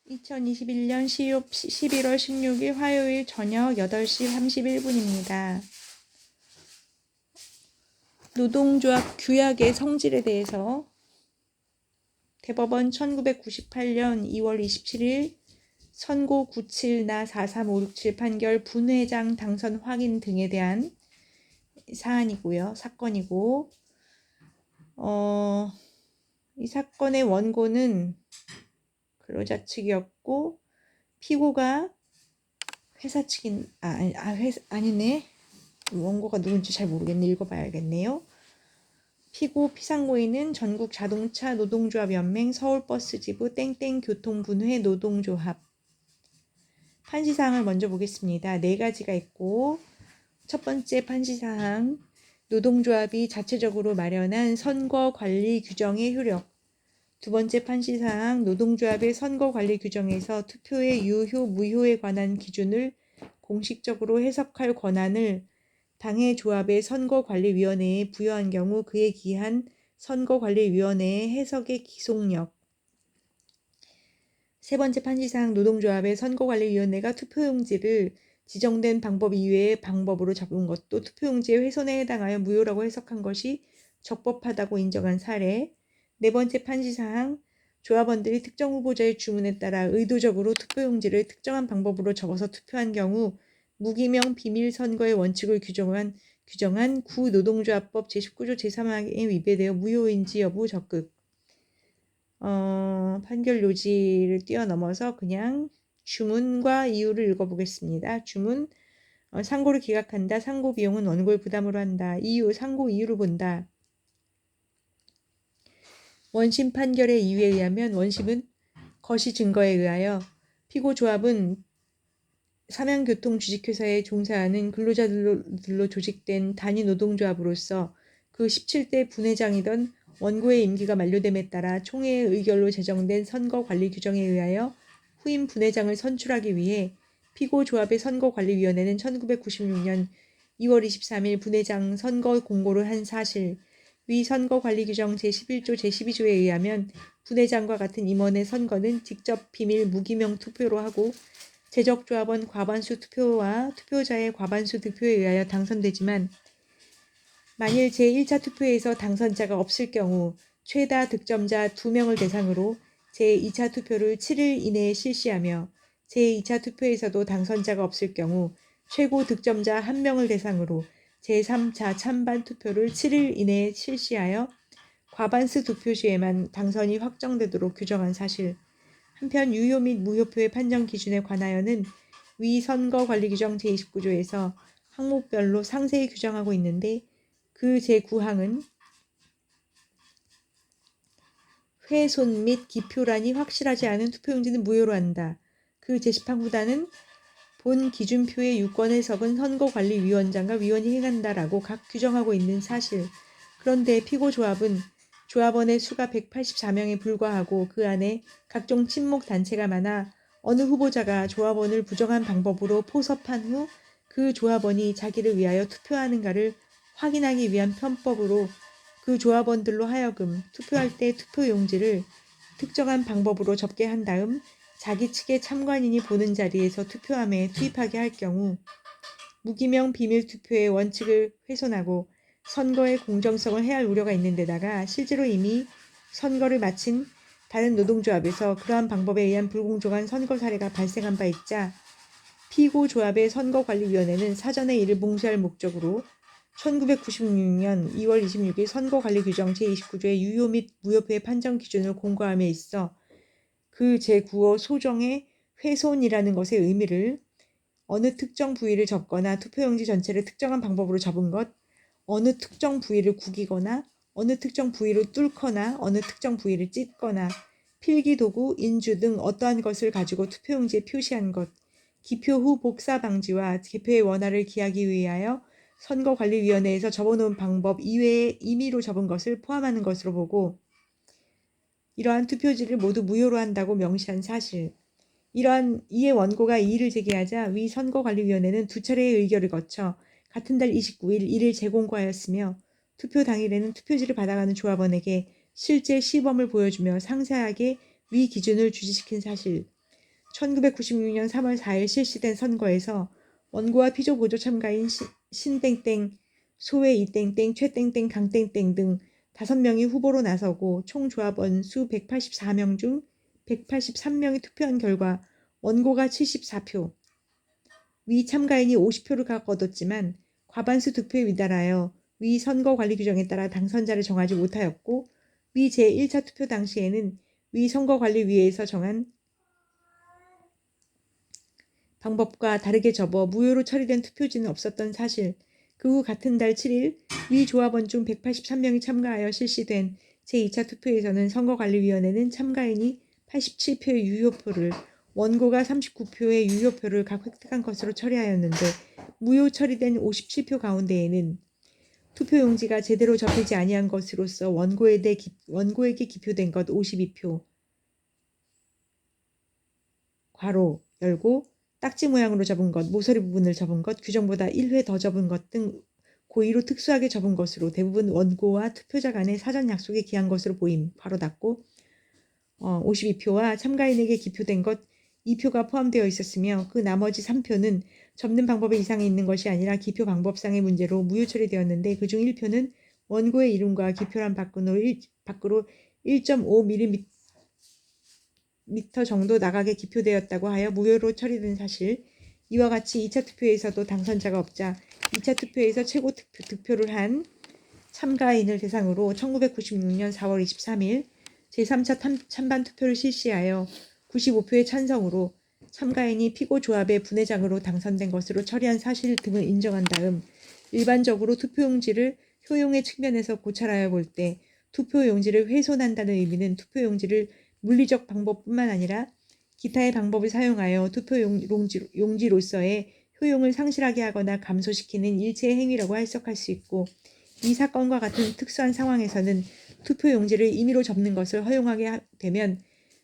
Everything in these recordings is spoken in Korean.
2021년 11월 16일 화요일 저녁 8시 31분입니다. 노동조합 규약의 성질에 대해서 대법원 1998년 2월 27일 선고 97나 43567 판결 분회장 당선 확인 등에 대한 사건이고 이 사건의 원고는 근로자 측이었고 피고가 회사 측인 아니네. 원고가 누군지 잘 모르겠네. 읽어봐야겠네요. 피고 피상고인은 전국 자동차 노동조합 연맹 서울버스지부 땡땡교통분회 노동조합. 판시사항을 먼저 보겠습니다. 4가지가 있고 첫 번째 판시사항 노동조합이 자체적으로 마련한 선거관리 규정의 효력. 두 번째 판시사항 노동조합의 선거관리 규정에서 투표의 유효, 무효에 관한 기준을 공식적으로 해석할 권한을 당의 조합의 선거관리위원회에 부여한 경우 그에 기한 선거관리위원회의 해석의 기속력. 세 번째 판시사항 노동조합의 선거관리위원회가 투표용지를 지정된 방법 이외의 방법으로 잡은 것도 투표용지의 훼손에 해당하여 무효라고 해석한 것이 적법하다고 인정한 사례. 네 번째 판시사항 조합원들이 특정 후보자의 주문에 따라 의도적으로 투표용지를 특정한 방법으로 접어서 투표한 경우 무기명 비밀선거의 원칙을 규정한 구노동조합법 제19조 제3항에 위배되어 무효인지 여부 적극. 판결 요지를 뛰어넘어서 그냥 주문과 이유를 읽어보겠습니다. 주문, 상고를 기각한다. 상고 비용은 원고의 부담으로 한다. 이유, 상고 이유를 본다. 원심 판결의 이유에 의하면 원심은 거시 증거에 의하여 피고 조합은 삼양교통주식회사에 종사하는 근로자들로 조직된 단위 노동조합으로서 그 17대 분회장이던 원고의 임기가 만료됨에 따라 총회의 의결로 제정된 선거관리 규정에 의하여 후임 분회장을 선출하기 위해 피고 조합의 선거관리위원회는 1996년 2월 23일 분회장 선거 공고를 한 사실. 위 선거관리규정 제11조 제12조에 의하면 분회장과 같은 임원의 선거는 직접 비밀 무기명 투표로 하고 재적조합원 과반수 투표와 투표자의 과반수 득표에 의하여 당선되지만 만일 제1차 투표에서 당선자가 없을 경우 최다 득점자 2명을 대상으로 제2차 투표를 7일 이내에 실시하며 제2차 투표에서도 당선자가 없을 경우 최고 득점자 1명을 대상으로 제3차 찬반 투표를 7일 이내에 실시하여 과반수 득표 시에만 당선이 확정되도록 규정한 사실. 한편 유효 및 무효표의 판정 기준에 관하여는 위 선거관리규정 제29조에서 항목별로 상세히 규정하고 있는데 그 제9항은 훼손 및 기표란이 확실하지 않은 투표용지는 무효로 한다. 그 제10항보다는 본 기준표의 유권 해석은 선거관리위원장과 위원이 행한다라고 각 규정하고 있는 사실. 그런데 피고 조합은 조합원의 수가 184명에 불과하고 그 안에 각종 친목 단체가 많아 어느 후보자가 조합원을 부정한 방법으로 포섭한 후 그 조합원이 자기를 위하여 투표하는가를 확인하기 위한 편법으로 그 조합원들로 하여금 투표할 때 투표용지를 특정한 방법으로 접게 한 다음 자기 측의 참관인이 보는 자리에서 투표함에 투입하게 할 경우 무기명 비밀투표의 원칙을 훼손하고 선거의 공정성을 해할 우려가 있는 데다가 실제로 이미 선거를 마친 다른 노동조합에서 그러한 방법에 의한 불공정한 선거 사례가 발생한 바 있자 피고 조합의 선거관리위원회는 사전에 이를 봉쇄할 목적으로 1996년 2월 26일 선거관리규정 제29조의 유효 및 무효표의 판정 기준을 공고함에 있어 그 제9호 소정의 훼손이라는 것의 의미를 어느 특정 부위를 접거나 투표용지 전체를 특정한 방법으로 접은 것, 어느 특정 부위를 구기거나 어느 특정 부위를 뚫거나 어느 특정 부위를 찢거나 필기도구, 인주 등 어떠한 것을 가지고 투표용지에 표시한 것, 기표 후 복사 방지와 개표의 원활을 기하기 위하여 선거관리위원회에서 접어놓은 방법 이외에 임의로 접은 것을 포함하는 것으로 보고 이러한 투표지를 모두 무효로 한다고 명시한 사실. 이에 원고가 이의를 제기하자 위 선거관리위원회는 2차례의 의결을 거쳐 같은 달 29일 이를 재공고하였으며 투표 당일에는 투표지를 받아가는 조합원에게 실제 시범을 보여주며 상세하게 위 기준을 주지시킨 사실. 1996년 3월 4일 실시된 선거에서 원고와 피조 보조 참가인 신땡땡, 소외 이땡땡, 최땡땡, 강땡땡 등 5명이 후보로 나서고 총 조합 원수 184명 중 183명이 투표한 결과 원고가 74표, 위 참가인이 50표를 얻었지만 과반수 득표에 위달하여 위 선거관리 규정에 따라 당선자를 정하지 못하였고 위 제1차 투표 당시에는 위 선거관리위에서 정한 방법과 다르게 접어 무효로 처리된 투표지는 없었던 사실, 그 후 같은 달 7일 위 조합원 중 183명이 참가하여 실시된 제2차 투표에서는 선거관리위원회는 참가인이 87표의 유효표를 원고가 39표의 유효표를 각 획득한 것으로 처리하였는데 무효 처리된 57표 가운데에는 투표용지가 제대로 접히지 아니한 것으로서 원고에게 기표된 것 52표 괄호 열고 딱지 모양으로 접은 것, 모서리 부분을 접은 것, 규정보다 1회 더 접은 것 등 고의로 특수하게 접은 것으로 대부분 원고와 투표자 간의 사전 약속에 기한 것으로 보임. 괄호 닫고 52표와 참가인에게 기표된 것 2표가 포함되어 있었으며 그 나머지 3표는 접는 방법에 이상이 있는 것이 아니라 기표 방법상의 문제로 무효 처리되었는데 그중 1표는 원고의 이름과 기표란 밖으로 1.5mm 정도 나가게 기표되었다고 하여 무효로 처리된 사실, 이와 같이 2차 투표에서도 당선자가 없자 2차 투표에서 최고 득표를 한 참가인을 대상으로 1996년 4월 23일 제3차 찬반 투표를 실시하여 95표의 찬성으로 참가인이 피고 조합의 분회장으로 당선된 것으로 처리한 사실 등을 인정한 다음 일반적으로 투표용지를 효용의 측면에서 고찰하여 볼 때 투표용지를 훼손한다는 의미는 투표용지를 물리적 방법뿐만 아니라 기타의 방법을 사용하여 투표용지로서의 효용을 상실하게 하거나 감소시키는 일체의 행위라고 해석할 수 있고 이 사건과 같은 특수한 상황에서는 투표용지를 임의로 접는 것을 허용하게 되면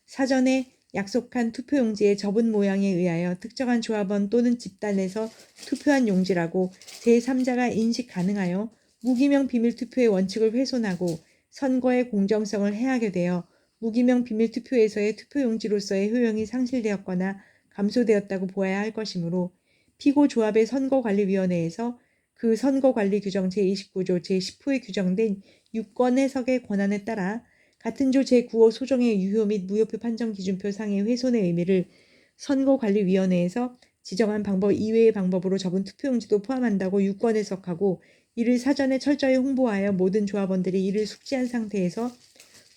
사전에 약속한 투표용지의 접은 모양에 의하여 특정한 조합원 또는 집단에서 투표한 용지라고 제3자가 인식 가능하여 무기명 비밀투표의 원칙을 훼손하고 선거의 공정성을 해하게 되어 무기명 비밀투표에서의 투표용지로서의 효용이 상실되었거나 감소되었다고 보아야 할 것이므로 피고조합의 선거관리위원회에서 그 선거관리 규정 제29조 제10호에 규정된 유권 해석의 권한에 따라 같은 조 제9호 소정의 유효 및 무효표 판정 기준표 상의 훼손의 의미를 선거관리위원회에서 지정한 방법 이외의 방법으로 접은 투표용지도 포함한다고 유권 해석하고 이를 사전에 철저히 홍보하여 모든 조합원들이 이를 숙지한 상태에서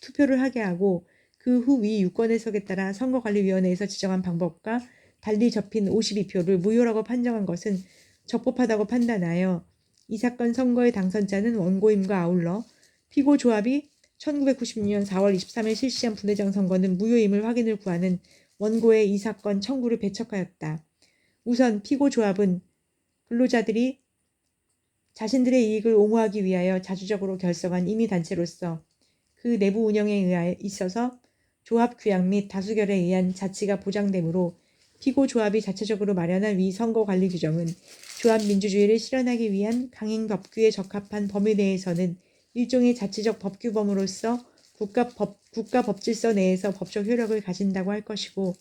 투표를 하게 하고 그 후 위 유권 해석에 따라 선거관리위원회에서 지정한 방법과 달리 접힌 52표를 무효라고 판정한 것은 적법하다고 판단하여 이 사건 선거의 당선자는 원고임과 아울러 피고조합이 1996년 4월 23일 실시한 분회장 선거는 무효임을 확인을 구하는 원고의 이 사건 청구를 배척하였다. 우선 피고조합은 근로자들이 자신들의 이익을 옹호하기 위하여 자주적으로 결성한 임의단체로서 그 내부 운영에 있어서 조합 규약 및 다수결에 의한 자치가 보장되므로 피고조합이 자체적으로 마련한 위 선거관리 규정은 조합 민주주의를 실현하기 위한 강행 법규에 적합한 범위 내에서는 일종의 자치적 법규범으로서 국가 법질서 내에서 법적 효력을 가진다고 할 것이고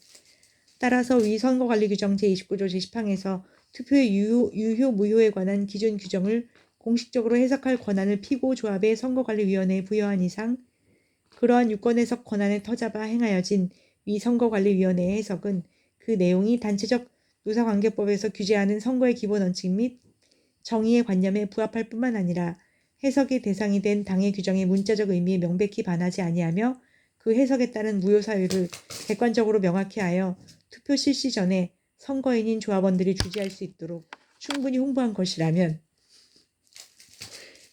따라서 위 선거관리 규정 제29조 제10항에서 투표의 유효 무효에 관한 기준 규정을 공식적으로 해석할 권한을 피고조합의 선거관리위원회에 부여한 이상 그러한 유권 해석 권한에 터잡아 행하여진 위 선거관리위원회의 해석은 그 내용이 단체적 노사관계법에서 규제하는 선거의 기본 원칙 및 정의의 관념에 부합할 뿐만 아니라 해석의 대상이 된 당의 규정의 문자적 의미에 명백히 반하지 아니하며 그 해석에 따른 무효 사유를 객관적으로 명확히 하여 투표 실시 전에 선거인인 조합원들이 주지할 수 있도록 충분히 홍보한 것이라면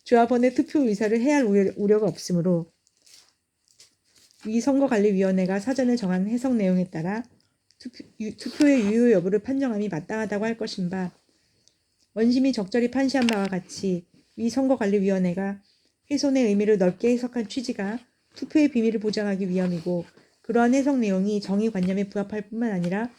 조합원의 투표 의사를 해할 우려가 없으므로 위 선거관리위원회가 사전에 정한 해석 내용에 따라 투표의 유효 여부를 판정함이 마땅하다고 할 것인 바 원심이 적절히 판시한 바와 같이 위 선거관리위원회가 훼손의 의미를 넓게 해석한 취지가 투표의 비밀을 보장하기 위함이고 그러한 해석 내용이 정의관념에 부합할 뿐만 아니라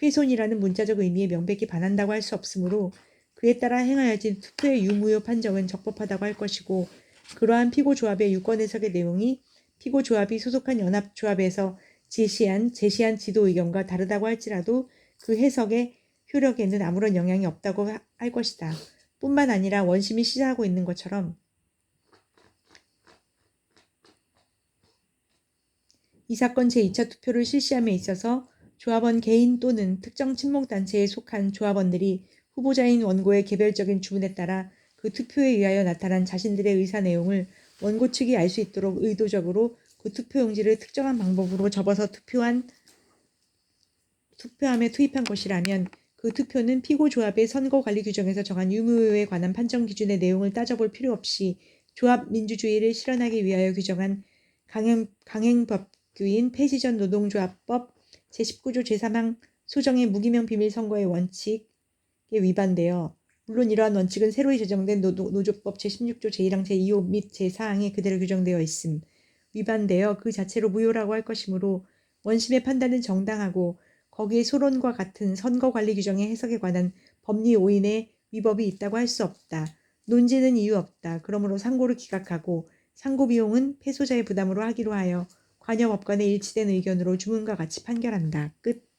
훼손이라는 문자적 의미에 명백히 반한다고 할 수 없으므로 그에 따라 행하여진 투표의 유무효 판정은 적법하다고 할 것이고 그러한 피고조합의 유권 해석의 내용이 피고조합이 소속한 연합조합에서 제시한 지도 의견과 다르다고 할지라도 그 해석의 효력에는 아무런 영향이 없다고 할 것이다. 뿐만 아니라 원심이 시사하고 있는 것처럼 이 사건 제2차 투표를 실시함에 있어서 조합원 개인 또는 특정 친목단체에 속한 조합원들이 후보자인 원고의 개별적인 주문에 따라 그 투표에 의하여 나타난 자신들의 의사 내용을 원고 측이 알 수 있도록 의도적으로 그 투표용지를 특정한 방법으로 접어서 투표함에 투입한 것이라면 그 투표는 피고조합의 선거관리 규정에서 정한 유무에 관한 판정 기준의 내용을 따져볼 필요 없이 조합 민주주의를 실현하기 위하여 규정한 강행법규인 폐지전 노동조합법 제19조 제3항 소정의 무기명 비밀 선거의 원칙에 위반되어 물론 이러한 원칙은 새로이 제정된 노조법 제16조 제1항 제2호 및 제4항에 그대로 규정되어 있음. 위반되어 그 자체로 무효라고 할 것이므로 원심의 판단은 정당하고 거기에 소론과 같은 선거관리 규정의 해석에 관한 법리 오인의 위법이 있다고 할 수 없다. 논지는 이유 없다. 그러므로 상고를 기각하고 상고 비용은 패소자의 부담으로 하기로 하여 관여법관의 일치된 의견으로 주문과 같이 판결한다. 끝.